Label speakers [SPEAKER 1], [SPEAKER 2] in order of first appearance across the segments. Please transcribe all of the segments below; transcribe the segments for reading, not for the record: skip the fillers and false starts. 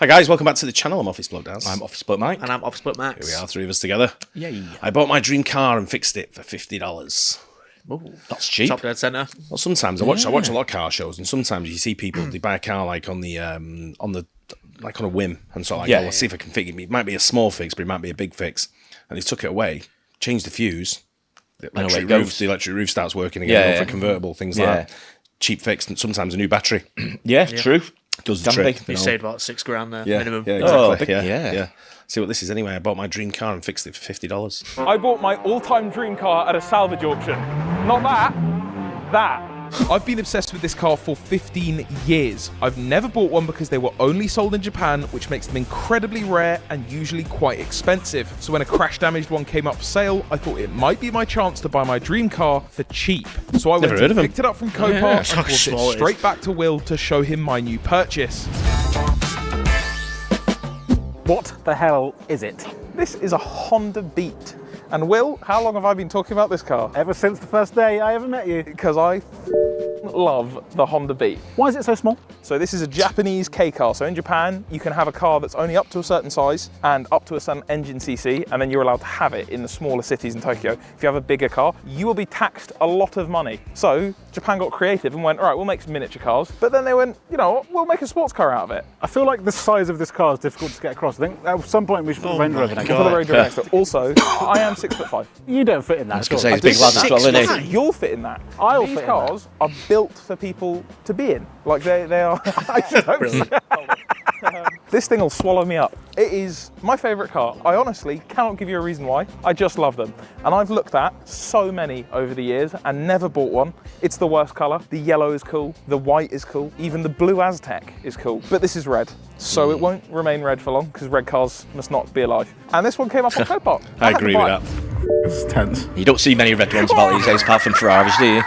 [SPEAKER 1] Hi guys, welcome back to the channel. I'm Office Bloke Daz.
[SPEAKER 2] I'm Office Bloke Mike.
[SPEAKER 3] And I'm Office Bloke Max.
[SPEAKER 1] Here we are, three of us together.
[SPEAKER 2] Yay.
[SPEAKER 1] I bought my dream car and fixed it for $50.
[SPEAKER 3] Ooh,
[SPEAKER 2] That's cheap.
[SPEAKER 3] Top dead centre.
[SPEAKER 1] Well, sometimes I watch a lot of car shows, and sometimes you see people they buy a car like on a whim, and sort of like, let's see if I can fix it. It might be a small fix, but it might be a big fix. And he took it away, changed the fuse, the electric roof starts working again. For convertible things like that. Cheap fix, and sometimes a new battery.
[SPEAKER 2] True.
[SPEAKER 1] Does the trick.
[SPEAKER 3] You saved about $6,000 there, minimum.
[SPEAKER 1] Yeah, exactly. Yeah. See what this is anyway. I bought my dream car and fixed it for $50.
[SPEAKER 4] I bought my all-time dream car at a salvage auction. Not that. I've been obsessed with this car for 15 years. I've never bought one because they were only sold in Japan, which makes them incredibly rare and usually quite expensive. So when a crash-damaged one came up for sale, I thought it might be my chance to buy my dream car for cheap. So I went and picked it up from Copart and brought it straight back to Will to show him my new purchase.
[SPEAKER 5] What the hell is it?
[SPEAKER 4] This is a Honda Beat. And Will, how long have I been talking about this car?
[SPEAKER 5] Ever since the first day I ever met you.
[SPEAKER 4] Because I love the Honda Beat.
[SPEAKER 5] Why is it so small?
[SPEAKER 4] So this is a Japanese K car. So in Japan, you can have a car that's only up to a certain size and up to a certain engine cc, and then you're allowed to have it in the smaller cities in Tokyo. If you have a bigger car, you will be taxed a lot of money. So Japan got creative and went, all right, we'll make some miniature cars. But then they went, you know what, we'll make a sports car out of it.
[SPEAKER 5] I feel like the size of this car is difficult to get across. I think at some point we should put the Range Rover next to
[SPEAKER 4] Put the
[SPEAKER 5] it.
[SPEAKER 4] Range Rover next to it. Also, I am 6'5".
[SPEAKER 5] You don't fit in that.
[SPEAKER 2] I was going to say, he's a big lad as well, isn't he?
[SPEAKER 4] You'll fit in that.
[SPEAKER 5] I'll
[SPEAKER 4] These
[SPEAKER 5] fit in
[SPEAKER 4] cars are built for people to be in. Like they are. I should hope so. This thing will swallow me up. It is my favourite car. I honestly cannot give you a reason why. I just love them. And I've looked at so many over the years and never bought one. It's the worst colour. The yellow is cool. The white is cool. Even the blue Aztec is cool. But this is red. So it won't remain red for long because red cars must not be alive. And this one came up on Copart.
[SPEAKER 1] I agree with that.
[SPEAKER 5] It's tense.
[SPEAKER 2] You don't see many red ones about these days apart from Ferraris, do you?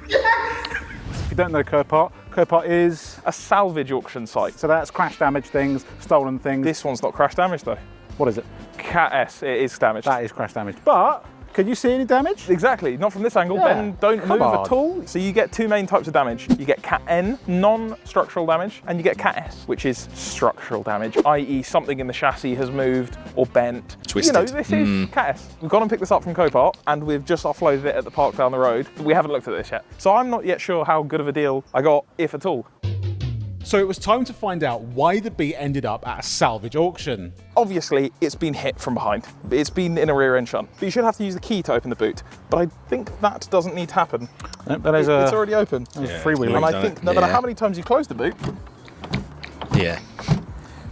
[SPEAKER 5] If you don't know Copart, Copart is...
[SPEAKER 4] A salvage auction site.
[SPEAKER 5] So that's crash damage things, stolen things.
[SPEAKER 4] This one's not crash damage though.
[SPEAKER 5] What is it?
[SPEAKER 4] Cat S, it is damaged.
[SPEAKER 5] That is crash damage. But, can you see any damage?
[SPEAKER 4] Exactly, not from this angle.
[SPEAKER 5] Yeah,
[SPEAKER 4] Ben, don't
[SPEAKER 5] come
[SPEAKER 4] move
[SPEAKER 5] on.
[SPEAKER 4] at all. So you get two main types of damage. You get Cat N, non-structural damage, and you get Cat S, which is structural damage, i.e. something in the chassis has moved or bent.
[SPEAKER 1] Twisted.
[SPEAKER 4] You know, this is Cat S. We've gone and picked this up from Copart, and we've just offloaded it at the park down the road. We haven't looked at this yet. So I'm not yet sure how good of a deal I got, if at all.
[SPEAKER 6] So it was time to find out why the Beat ended up at a salvage auction.
[SPEAKER 4] Obviously, it's been hit from behind. It's been in a rear end shunt. But you should have to use the key to open the boot. But I think that doesn't need to happen.
[SPEAKER 5] Nope, that is
[SPEAKER 4] It's already open.
[SPEAKER 5] freewheeling.
[SPEAKER 4] And I think no matter how many times you close the boot,
[SPEAKER 2] Yeah.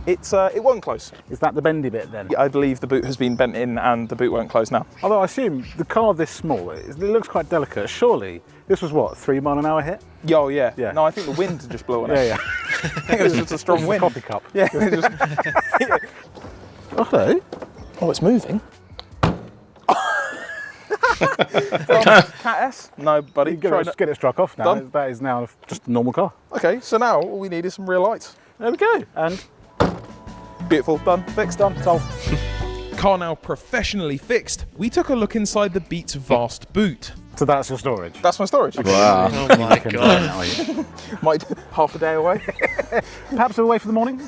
[SPEAKER 4] it won't close.
[SPEAKER 5] Is that the bendy bit then?
[SPEAKER 4] I believe the boot has been bent in and the boot won't close now.
[SPEAKER 5] Although I assume the car this small, it looks quite delicate. Surely, this was what, 3 mile an hour hit?
[SPEAKER 4] Oh yeah.
[SPEAKER 5] Yeah.
[SPEAKER 4] No, I think the wind just blew on it.
[SPEAKER 5] Yeah.
[SPEAKER 4] I think it was just a strong wind.
[SPEAKER 5] Coffee cup.
[SPEAKER 4] Yeah. it just-
[SPEAKER 5] Oh, hello.
[SPEAKER 4] Oh, it's moving. Cat S? No, buddy.
[SPEAKER 5] Get it struck off now.
[SPEAKER 4] Done.
[SPEAKER 5] That is now just a normal car.
[SPEAKER 4] Okay, so now all we need is some rear lights.
[SPEAKER 5] There we go. And
[SPEAKER 4] Beautiful. Done. Fixed.
[SPEAKER 5] done. Sold.
[SPEAKER 4] Car now professionally fixed. We took a look inside the Beat's vast boot.
[SPEAKER 5] So that's your storage.
[SPEAKER 4] That's my storage.
[SPEAKER 2] Wow.
[SPEAKER 3] Oh my God.
[SPEAKER 4] Might half a day away.
[SPEAKER 5] Perhaps away for the morning.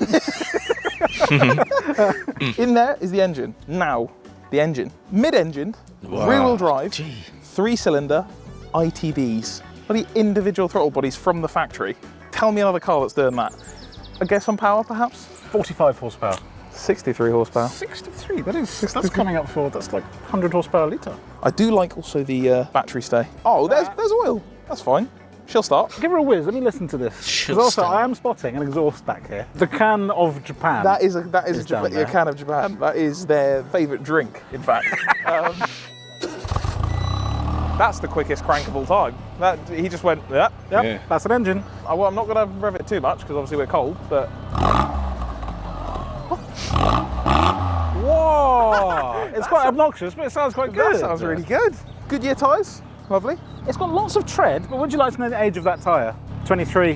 [SPEAKER 4] In there is the engine. Now, the engine. Mid-engined, rear-wheel drive, 3-cylinder ITBs. Bloody individual throttle bodies from the factory. Tell me another car that's doing that. I guess on power, perhaps?
[SPEAKER 5] 45 horsepower.
[SPEAKER 4] 63 horsepower.
[SPEAKER 5] 63. That's coming up for that's like 100 horsepower a litre.
[SPEAKER 4] I do like also the battery stay. Oh, there's oil. That's fine. She'll start.
[SPEAKER 5] Give her a whiz. Let me listen to this. Because also I am spotting an exhaust back here. The can of Japan.
[SPEAKER 4] That is a
[SPEAKER 5] down there.
[SPEAKER 4] can of Japan. That is their favourite drink, in fact. That's the quickest crank of all time. He just went,
[SPEAKER 5] Yep.
[SPEAKER 1] Yeah.
[SPEAKER 5] That's an engine.
[SPEAKER 4] Well, I'm not going to rev it too much because obviously we're cold, but
[SPEAKER 5] Whoa! It's quite obnoxious, but it sounds quite good.
[SPEAKER 4] that sounds really good. Goodyear tyres, lovely.
[SPEAKER 5] It's got lots of tread, but would you like to know the age of that tyre? 23.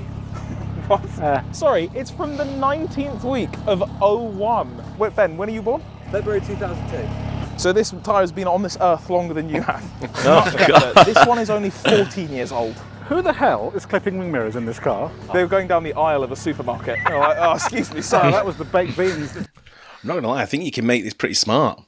[SPEAKER 4] What? Sorry, it's from the 19th week of 01. Wait, Ben, when are you born?
[SPEAKER 7] February 2002.
[SPEAKER 4] So this tyre has been on this earth longer than you have.
[SPEAKER 2] Oh, God.
[SPEAKER 4] This one is only 14 years old.
[SPEAKER 5] Who the hell is clipping wing mirrors in this car?
[SPEAKER 4] They were going down the aisle of a supermarket. They were like, oh, excuse me,
[SPEAKER 5] Oh,
[SPEAKER 4] sorry.
[SPEAKER 5] that was the baked beans.
[SPEAKER 1] I'm not gonna lie. I think you can make this pretty smart.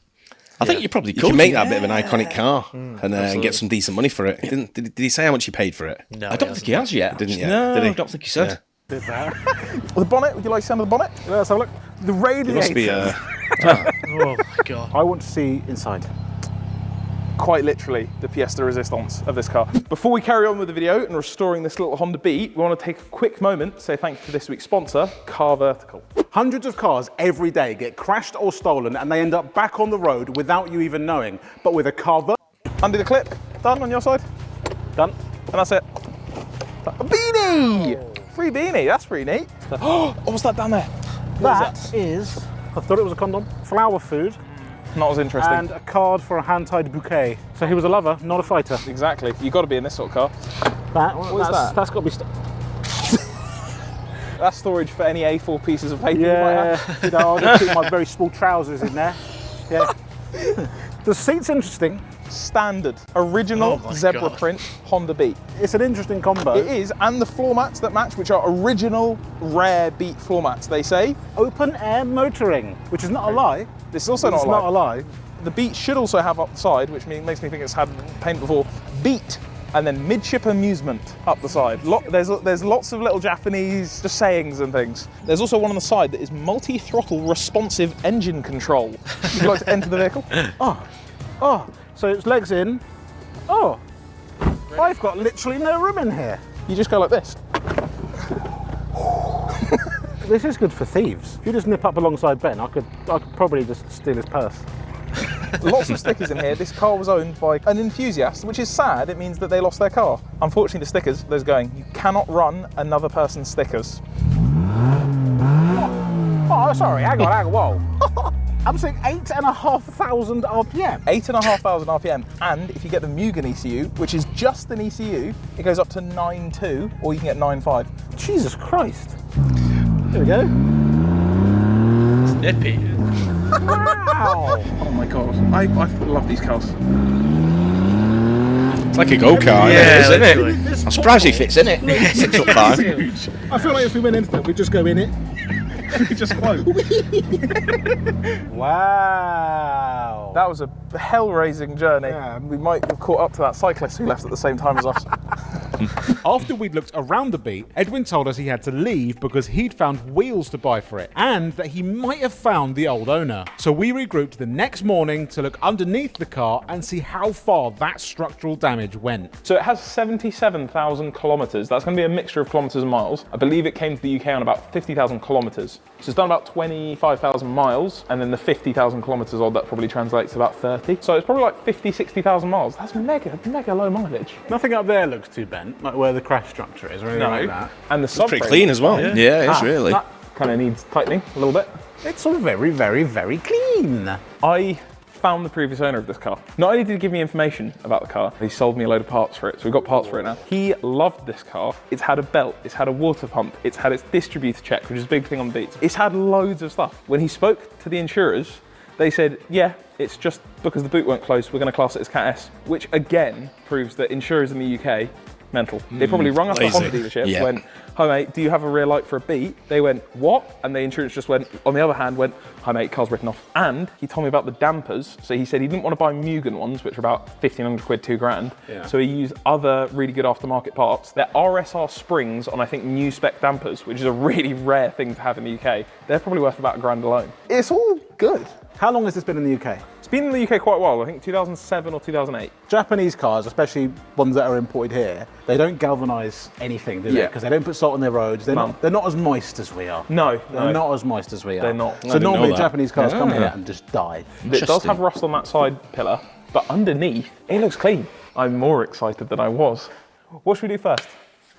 [SPEAKER 2] I think you probably
[SPEAKER 1] You
[SPEAKER 2] could.
[SPEAKER 1] can make that a bit of an iconic car and get some decent money for it. Did he say how much he paid for it?
[SPEAKER 3] No,
[SPEAKER 2] I don't think he has yet.
[SPEAKER 1] Didn't you?
[SPEAKER 2] No,
[SPEAKER 1] Did he?
[SPEAKER 2] I don't think he said.
[SPEAKER 1] Yeah.
[SPEAKER 5] Did that.
[SPEAKER 4] The bonnet, would you like to sound of the bonnet?
[SPEAKER 5] Let's have a look. The radiator.
[SPEAKER 1] It must be
[SPEAKER 3] Oh my god.
[SPEAKER 5] I want to see inside.
[SPEAKER 4] Quite literally the pièce de résistance of this car. Before we carry on with the video and restoring this little Honda Beat, we want to take a quick moment to say thank you to this week's sponsor, Car Vertical.
[SPEAKER 5] Hundreds of cars every day get crashed or stolen and they end up back on the road without you even knowing. But with a car
[SPEAKER 4] Undo the clip, done on your side,
[SPEAKER 5] done.
[SPEAKER 4] and that's it. A beanie! Free beanie, that's pretty neat. Oh, what's that down there?
[SPEAKER 5] That is, I thought it was a condom, flower food,
[SPEAKER 4] Not as interesting.
[SPEAKER 5] and a card for a hand-tied bouquet. So he was a lover, not a fighter.
[SPEAKER 4] Exactly, you've got to be in this sort of car.
[SPEAKER 5] That's
[SPEAKER 4] that?
[SPEAKER 5] That's got to be...
[SPEAKER 4] That's storage for any A4 pieces of paper you might
[SPEAKER 5] Yeah,
[SPEAKER 4] have.
[SPEAKER 5] you know, I'll just keep my very small trousers in there. Yeah. The seat's interesting.
[SPEAKER 4] Standard, original
[SPEAKER 3] Oh my
[SPEAKER 4] zebra
[SPEAKER 3] God.
[SPEAKER 4] print Honda Beat.
[SPEAKER 5] It's an interesting combo.
[SPEAKER 4] It is, and the floor mats that match, which are original rare Beat floor mats, they say.
[SPEAKER 5] Open air motoring, which is not a lie.
[SPEAKER 4] This is also
[SPEAKER 5] It's
[SPEAKER 4] not a
[SPEAKER 5] not
[SPEAKER 4] lie.
[SPEAKER 5] a lie.
[SPEAKER 4] The Beat should also have up the side, which makes me think it's had paint before, Beat, and then midship amusement up the side. There's lots of little Japanese just sayings and things. There's also one on the side that is multi-throttle responsive engine control. Would you like to enter the vehicle?
[SPEAKER 5] Oh, so it's legs in. Oh, I've got literally no room in here.
[SPEAKER 4] You just go like this.
[SPEAKER 5] This is good for thieves. If you just nip up alongside Ben, I could probably just steal his purse.
[SPEAKER 4] Lots of stickers in here. This car was owned by an enthusiast, which is sad. It means that they lost their car. Unfortunately, the stickers, there's going, you cannot run another person's stickers.
[SPEAKER 5] Oh, sorry, hang on, whoa. I'm saying 8,500 RPM.
[SPEAKER 4] 8,500 RPM, and if you get the Mugen ECU, which is just an ECU, it goes up to 9.2, or you can get 9.5.
[SPEAKER 5] Jesus Christ. There we go.
[SPEAKER 3] Nippy.
[SPEAKER 5] Wow.
[SPEAKER 4] Oh my god, I love these cars.
[SPEAKER 1] It's like a go-kart,
[SPEAKER 3] Yeah,
[SPEAKER 1] isn't it?
[SPEAKER 3] literally.
[SPEAKER 2] I'm surprised he fits in it. 6 up 5.
[SPEAKER 5] I feel like if we went into it, we'd just go in it.
[SPEAKER 4] We just float.
[SPEAKER 5] Wow.
[SPEAKER 4] That was a hell-raising journey.
[SPEAKER 5] Yeah.
[SPEAKER 4] We might have caught up to that cyclist who left at the same time as us.
[SPEAKER 6] After we'd looked around the Beat, Edwin told us he had to leave because he'd found wheels to buy for it and that he might have found the old owner. So we regrouped the next morning to look underneath the car and see how far that structural damage went.
[SPEAKER 4] So it has 77,000 kilometres. That's going to be a mixture of kilometres and miles. I believe it came to the UK on about 50,000 kilometres. So it's done about 25,000 miles, and then the 50,000 kilometres odd, that probably translates to about 30. So it's probably like 50, 60,000 miles. That's mega low mileage.
[SPEAKER 5] Nothing up there looks too bent, like where the crash structure is or anything like that.
[SPEAKER 4] And the
[SPEAKER 1] It's pretty
[SPEAKER 4] subframe
[SPEAKER 1] clean as well.
[SPEAKER 2] Yeah, it is really.
[SPEAKER 4] That kind of needs tightening a little bit.
[SPEAKER 5] It's all very, very, very clean.
[SPEAKER 4] I found the previous owner of this car. Not only did he give me information about the car, he sold me a load of parts for it. So we've got parts for it now. He loved this car. It's had a belt, it's had a water pump, it's had its distributor check, which is a big thing on the Beats. It's had loads of stuff. When he spoke to the insurers, they said, yeah, it's just because the boot weren't closed, we're going to class it as Cat S, which again proves that insurers in the UK, mental. They probably rung up a
[SPEAKER 1] lazy.
[SPEAKER 4] Honda dealership,
[SPEAKER 2] Yeah.
[SPEAKER 4] went, hi mate, do you have a rear light for a Beat? They went, what? And the insurance just went, on the other hand, went, hi mate, car's written off. And he told me about the dampers. So he said he didn't want to buy Mugen ones, which are about 1,500 quid, 2 grand.
[SPEAKER 5] Yeah.
[SPEAKER 4] So he used other really good aftermarket parts. They're RSR springs on, I think, new spec dampers, which is a really rare thing to have in the UK. They're probably worth about £1 grand alone. It's all good.
[SPEAKER 5] How long has this been in the UK?
[SPEAKER 4] It's been in the UK quite a while, I think 2007 or 2008.
[SPEAKER 5] Japanese cars, especially ones that are imported here, they don't galvanise anything, do they?
[SPEAKER 4] Yeah.
[SPEAKER 5] Because they don't put salt on their roads. They're
[SPEAKER 4] None.
[SPEAKER 5] not as moist as we are.
[SPEAKER 4] No,
[SPEAKER 5] They're not as moist as we are.
[SPEAKER 4] They're not. I
[SPEAKER 5] So
[SPEAKER 1] didn't know
[SPEAKER 5] normally
[SPEAKER 1] that.
[SPEAKER 5] Japanese cars come
[SPEAKER 1] Yeah.
[SPEAKER 5] here and just die.
[SPEAKER 4] It does
[SPEAKER 2] Interesting.
[SPEAKER 4] have rust on that side pillar, but underneath, it looks clean. I'm more excited than I was. What should we do first?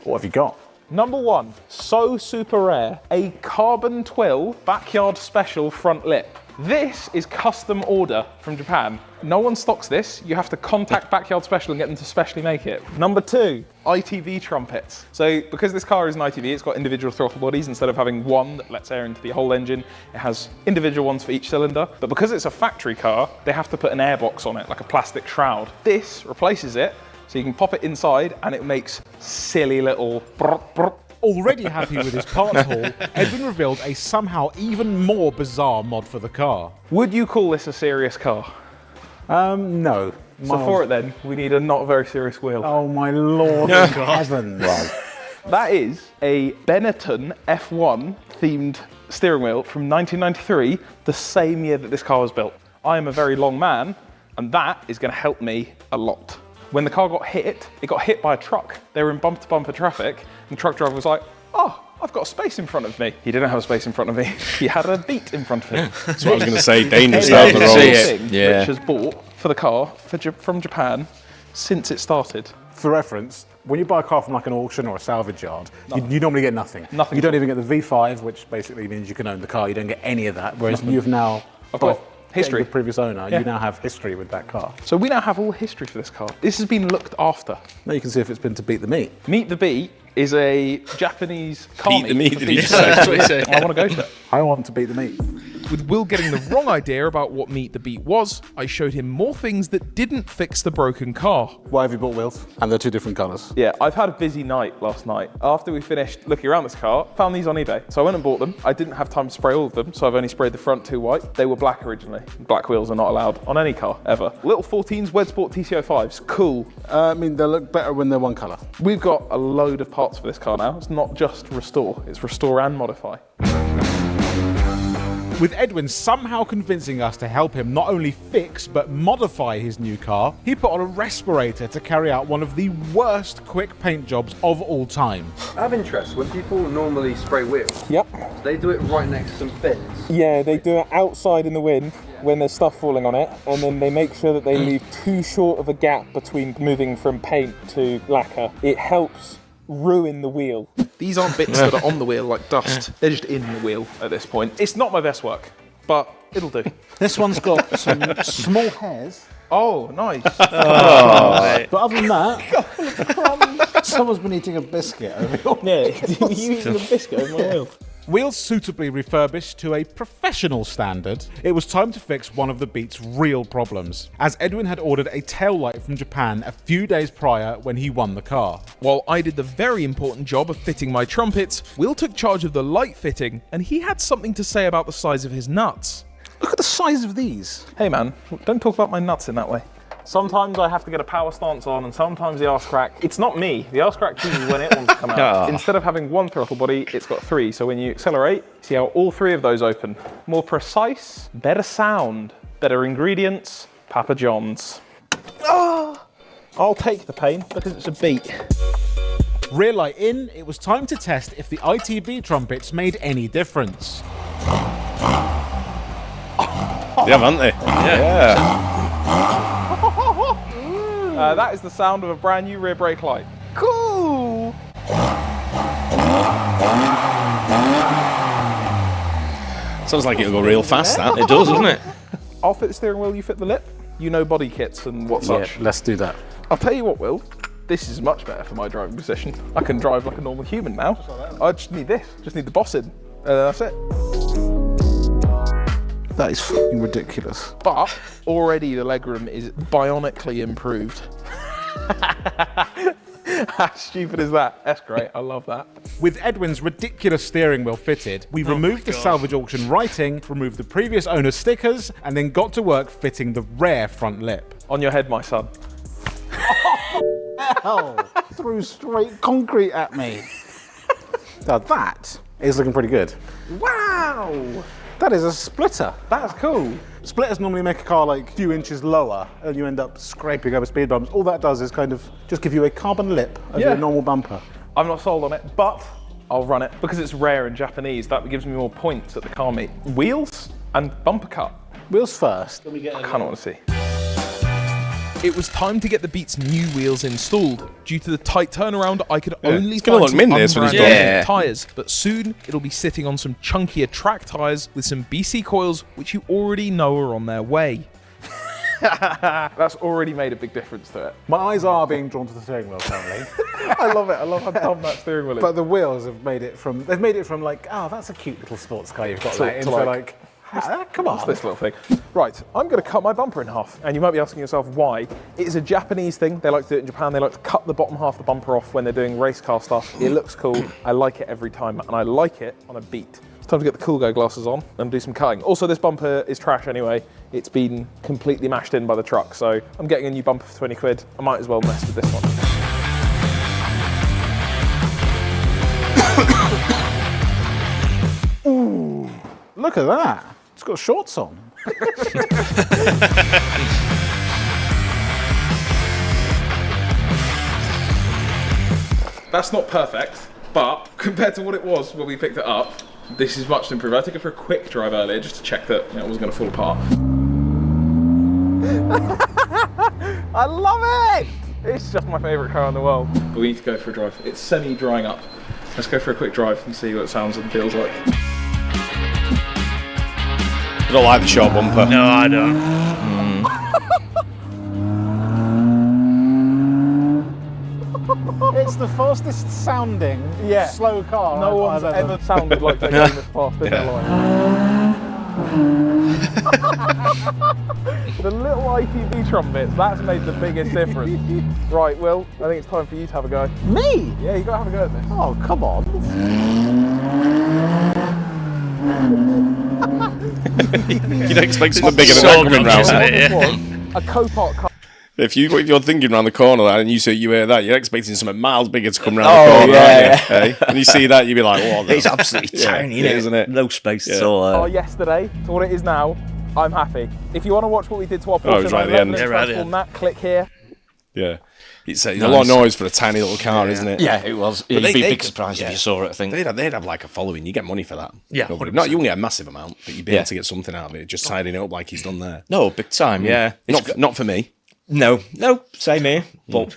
[SPEAKER 5] What have you got?
[SPEAKER 4] Number 1, so super rare, a carbon twill backyard special front lip. This is custom order from Japan. No one stocks this. You have to contact Backyard Special and get them to specially make it. Number 2, ITV trumpets. So because this car is an ITV, it's got individual throttle bodies. Instead of having one that lets air into the whole engine, it has individual ones for each cylinder. But because it's a factory car, they have to put an airbox on it, like a plastic shroud. This replaces it So you can pop it inside and it makes silly little brr, brr.
[SPEAKER 6] Already happy with his parts haul, Edwin revealed a somehow even more bizarre mod for the car.
[SPEAKER 4] Would you call this a serious car?
[SPEAKER 5] No.
[SPEAKER 4] So for it then, we need a not very serious wheel.
[SPEAKER 5] Oh my lord in heaven.
[SPEAKER 4] That is a Benetton F1 themed steering wheel from 1993, the same year that this car was built. I am a very long man, and that is going to help me a lot. When the car got hit, it got hit by a truck. They were in bumper-to-bumper traffic, and the truck driver was like, oh, I've got a space in front of me. He didn't have a space in front of me. He had a beat in front of him.
[SPEAKER 1] That's what I was going to say, dangerous down the road.
[SPEAKER 4] Thing Rich has bought for the car from Japan since it started.
[SPEAKER 5] For reference, when you buy a car from like an auction or a salvage yard, you normally get nothing.
[SPEAKER 4] Nothing.
[SPEAKER 5] You don't even get the V5, which basically means you can own the car. You don't get any of that. Whereas you've now
[SPEAKER 4] got history.
[SPEAKER 5] The previous owner, you now have history with that car.
[SPEAKER 4] So we now have all history for this car. This has been looked after.
[SPEAKER 5] Now you can see if it's been to beat the meat.
[SPEAKER 4] Meet the Beat is a Japanese car
[SPEAKER 1] Beat the meat,
[SPEAKER 4] for
[SPEAKER 1] did he
[SPEAKER 4] people.
[SPEAKER 1] just say?
[SPEAKER 4] I want to go to it.
[SPEAKER 5] I want to beat the meat.
[SPEAKER 3] With Will getting the wrong idea about what Meet the Beat was, I showed him more things that didn't fix the broken car.
[SPEAKER 5] Why have you bought wheels? And they're two different colours.
[SPEAKER 4] Yeah, I've had a busy night last night. After we finished looking around this car, found these on eBay. So I went and bought them. I didn't have time to spray all of them, so I've only sprayed the front two white. They were black originally. Black wheels are not allowed on any car, ever. Little 14s, Wed Sport TCO5s, cool.
[SPEAKER 5] I mean, they look better when they're one colour.
[SPEAKER 4] We've got a load of parts for this car now. It's not just restore, it's restore and modify.
[SPEAKER 6] With Edwin somehow convincing us to help him not only fix but modify his new car, he put on a respirator to carry out one of the worst quick paint jobs of all time.
[SPEAKER 7] I have interest, when people normally spray wheels,
[SPEAKER 4] Yep.
[SPEAKER 7] they do it right next to some bins.
[SPEAKER 4] Yeah, they do it outside in the wind when there's stuff falling on it, and then they make sure that they leave too short of a gap between moving from paint to lacquer. It helps ruin the wheel. These aren't bits that are on the wheel like dust. They're just in the wheel at this point. It's not my best work, but it'll do.
[SPEAKER 5] This one's got some small hairs.
[SPEAKER 4] Oh, nice.
[SPEAKER 5] But other than that, someone's been eating a biscuit over your
[SPEAKER 4] Yeah, you eating a biscuit over my wheel?
[SPEAKER 6] Wheels suitably refurbished to a professional standard, it was time to fix one of the Beat's real problems, as Edwin had ordered a taillight from Japan a few days prior when he won the car.
[SPEAKER 3] While I did the very important job of fitting my trumpets, Will took charge of the light fitting, and he had something to say about the size of his nuts.
[SPEAKER 5] Look at the size of these.
[SPEAKER 4] Hey man, don't talk about my nuts in that way. Sometimes I have to get a power stance on, and sometimes the arse crack. It's not me. The arse crack chooses when it wants to come out. Instead of having one throttle body, it's got three. So when you accelerate, see how all three of those open. More precise, better sound, better ingredients, Papa John's. I'll take the pain because it's a Beat.
[SPEAKER 6] Rear light in, it was time to test if the ITB trumpets made any difference.
[SPEAKER 1] Yeah, haven't they? Yeah.
[SPEAKER 4] That is the sound of a brand new rear brake light. Cool!
[SPEAKER 1] Sounds like it'll go real fast, that.
[SPEAKER 2] It does, doesn't it?
[SPEAKER 4] I'll fit the steering wheel, you fit the lip. You know body kits and what such.
[SPEAKER 5] Yeah, let's do that.
[SPEAKER 4] I'll tell you what, Will. This is much better for my driving position. I can drive like a normal human now. I just need this. Just need the boss in. That's it.
[SPEAKER 5] That is fucking ridiculous.
[SPEAKER 4] But already the legroom is bionically improved. How stupid is that? That's great. I love that.
[SPEAKER 6] With Edwin's ridiculous steering wheel fitted, we removed the salvage auction writing, removed the previous owner's stickers, and then got to work fitting the rare front lip.
[SPEAKER 4] On your head, my son.
[SPEAKER 5] Hell, threw straight concrete at me. Now that is looking pretty good.
[SPEAKER 4] Wow!
[SPEAKER 5] That is a splitter.
[SPEAKER 4] That's cool.
[SPEAKER 5] Splitters normally make a car like a few inches lower and you end up scraping over speed bumps. All that does is kind of just give you a carbon lip over
[SPEAKER 4] Yeah.
[SPEAKER 5] a normal bumper.
[SPEAKER 4] I'm not sold on it, but I'll run it. Because it's rare in Japanese, that gives me more points at the car meet. Wheels and bumper cut.
[SPEAKER 5] Wheels first.
[SPEAKER 4] I kind of want to see.
[SPEAKER 3] It was time to get the Beat's new wheels installed. Due to the tight turnaround, I could only
[SPEAKER 1] it's gonna
[SPEAKER 3] find
[SPEAKER 1] look
[SPEAKER 3] some
[SPEAKER 1] min this when it's
[SPEAKER 3] unbranded
[SPEAKER 2] done. Yeah.
[SPEAKER 3] tyres, but soon it'll be sitting on some chunkier track tyres with some BC coils, which you already know are on their way.
[SPEAKER 4] That's already made a big difference to it.
[SPEAKER 5] My eyes are being drawn to the steering wheel currently.
[SPEAKER 4] I love it. I love how dumb that steering wheel is.
[SPEAKER 5] But the wheels have made it from, they've made it from like, oh, that's a cute little sports car you've got
[SPEAKER 4] To-
[SPEAKER 5] there,
[SPEAKER 4] to
[SPEAKER 5] into
[SPEAKER 4] like-
[SPEAKER 5] like, Come on.
[SPEAKER 4] What's this little thing? Right, I'm going to cut my bumper in half. And you might be asking yourself why. It is a Japanese thing. They like to do it in Japan. They like to cut the bottom half of the bumper off when they're doing race car stuff. It looks cool. I like it every time. And I like it on a beat. It's time to get the Cool Go glasses on and do some cutting. Also, this bumper is trash anyway. It's been completely mashed in by the truck. So I'm getting a new bumper for 20 quid. I might as well mess with this one.
[SPEAKER 5] Ooh, look at that. It's got shorts on.
[SPEAKER 4] That's not perfect, but compared to what it was when we picked it up, this is much improved. I took it for a quick drive earlier just to check that it wasn't going to fall apart. I love it! It's just my favourite car in the world. But we need to go for a drive. It's semi-drying up. Let's go for a quick drive and see what it sounds and feels like.
[SPEAKER 1] I don't like the short bumper.
[SPEAKER 8] No, I don't.
[SPEAKER 5] It's the fastest sounding slow car
[SPEAKER 4] No one's ever sounded like they're going this fast in their life. The little ITV trumpets, that's made the biggest difference. Right, Will, I think it's time for you to have a go.
[SPEAKER 5] Me?
[SPEAKER 4] Yeah, you got to have a go at this.
[SPEAKER 5] Oh, come on.
[SPEAKER 1] You'd expect something bigger than that coming round.
[SPEAKER 4] A Copart car.
[SPEAKER 1] If you're thinking around the corner and you hear that, you're expecting something miles bigger to come round the corner, aren't you? Hey? And you see that, you'd be like, "What?"
[SPEAKER 2] It's absolutely tiny,
[SPEAKER 1] isn't it?
[SPEAKER 2] No space at
[SPEAKER 1] Yeah.
[SPEAKER 2] all.
[SPEAKER 4] Yesterday to what it is now, I'm happy. If you want to watch what we did to our Porsche
[SPEAKER 1] it was right at the end.
[SPEAKER 4] 911 and
[SPEAKER 8] Yeah, right at the
[SPEAKER 4] transform
[SPEAKER 8] end.
[SPEAKER 4] that, click here.
[SPEAKER 1] Yeah. It's a lot of noise for a tiny little car, isn't it?
[SPEAKER 2] Yeah, it was. It'd
[SPEAKER 1] they-
[SPEAKER 2] be a
[SPEAKER 1] they
[SPEAKER 2] big
[SPEAKER 1] could-
[SPEAKER 2] surprise
[SPEAKER 1] yeah.
[SPEAKER 2] if you saw it, I think.
[SPEAKER 1] They'd have like a following. You get money for that.
[SPEAKER 8] Yeah,
[SPEAKER 1] Nobody-
[SPEAKER 8] 100%.
[SPEAKER 1] Not you won't get a massive amount, but you'd be
[SPEAKER 2] Yeah.
[SPEAKER 1] able to get something out of it. Just tidying it up like he's done there.
[SPEAKER 2] No, big time, yeah.
[SPEAKER 1] Not for me,
[SPEAKER 2] No, same here. But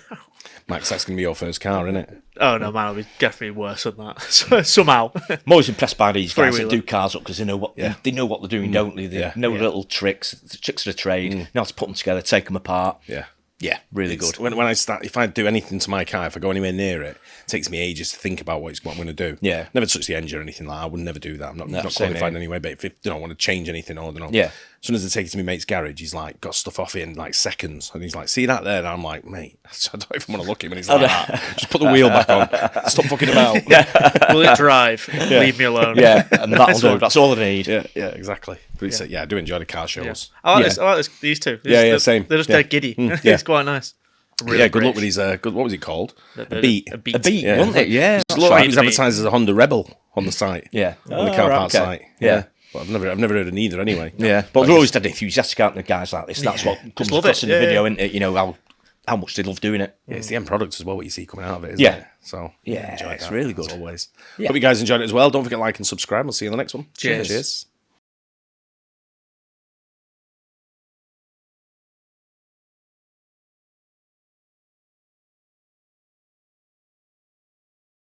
[SPEAKER 1] Max. That's gonna be your first car, isn't it?
[SPEAKER 8] Oh no, mine will be definitely worse than that. Somehow.
[SPEAKER 2] I'm always impressed by these guys that
[SPEAKER 8] Three-wheeler.
[SPEAKER 2] do cars up because they know what they know what they're doing, don't they? They know little tricks, the tricks of the trade, know how to put them together, take them apart.
[SPEAKER 1] Yeah.
[SPEAKER 2] Yeah, really good.
[SPEAKER 1] When if I do anything to my car, if I go anywhere near it, it takes me ages to think about what I'm going to do.
[SPEAKER 2] Yeah.
[SPEAKER 1] Never touch the engine or anything like that. I would never do that. I'm not
[SPEAKER 2] same
[SPEAKER 1] qualified
[SPEAKER 2] here.
[SPEAKER 1] anyway, but if I want to change anything or don't know.
[SPEAKER 2] Yeah.
[SPEAKER 1] As soon as I take it to my mate's garage, he's like, got stuff off it in like seconds. And he's like, see that there? And I'm like, mate, I don't even want to look at him. And he's like, just put the wheel back on. Stop fucking about.
[SPEAKER 8] Will it drive? Leave me alone.
[SPEAKER 2] Yeah, and that'll do. That's all I need.
[SPEAKER 1] Yeah, exactly. But it's, I do enjoy the car shows.
[SPEAKER 8] Yeah. I like this, these two.
[SPEAKER 1] Same.
[SPEAKER 8] They're just
[SPEAKER 1] Yeah.
[SPEAKER 8] dead giddy. It's quite nice. Really
[SPEAKER 1] Good luck
[SPEAKER 8] British.
[SPEAKER 1] with his, what was it called?
[SPEAKER 8] A
[SPEAKER 1] Beat.
[SPEAKER 8] A beat.
[SPEAKER 2] A beat,
[SPEAKER 1] Yeah.
[SPEAKER 2] wasn't it? Yeah.
[SPEAKER 1] Look,
[SPEAKER 8] right.
[SPEAKER 1] he was advertised as a Honda Rebel on the site.
[SPEAKER 2] Yeah.
[SPEAKER 1] On the car park
[SPEAKER 2] okay.
[SPEAKER 1] site.
[SPEAKER 2] Yeah.
[SPEAKER 1] But I've never heard of neither anyway.
[SPEAKER 2] Yeah. But they're always dead enthusiastic out the guys like this. That's what comes
[SPEAKER 8] love
[SPEAKER 2] across
[SPEAKER 8] it.
[SPEAKER 2] in the
[SPEAKER 8] Yeah,
[SPEAKER 2] video,
[SPEAKER 8] yeah.
[SPEAKER 2] isn't it? You know, how much they love doing it.
[SPEAKER 1] Yeah, it's the end product as well, what you see coming out of it, isn't
[SPEAKER 2] Yeah.
[SPEAKER 1] it? So,
[SPEAKER 2] Yeah,
[SPEAKER 1] enjoy
[SPEAKER 2] it's
[SPEAKER 1] that,
[SPEAKER 2] really
[SPEAKER 1] as
[SPEAKER 2] good.
[SPEAKER 1] always.
[SPEAKER 2] Yeah.
[SPEAKER 1] Hope you guys enjoyed it as well. Don't forget to like and subscribe. We'll see you in the next one.
[SPEAKER 8] Cheers.
[SPEAKER 1] Cheers.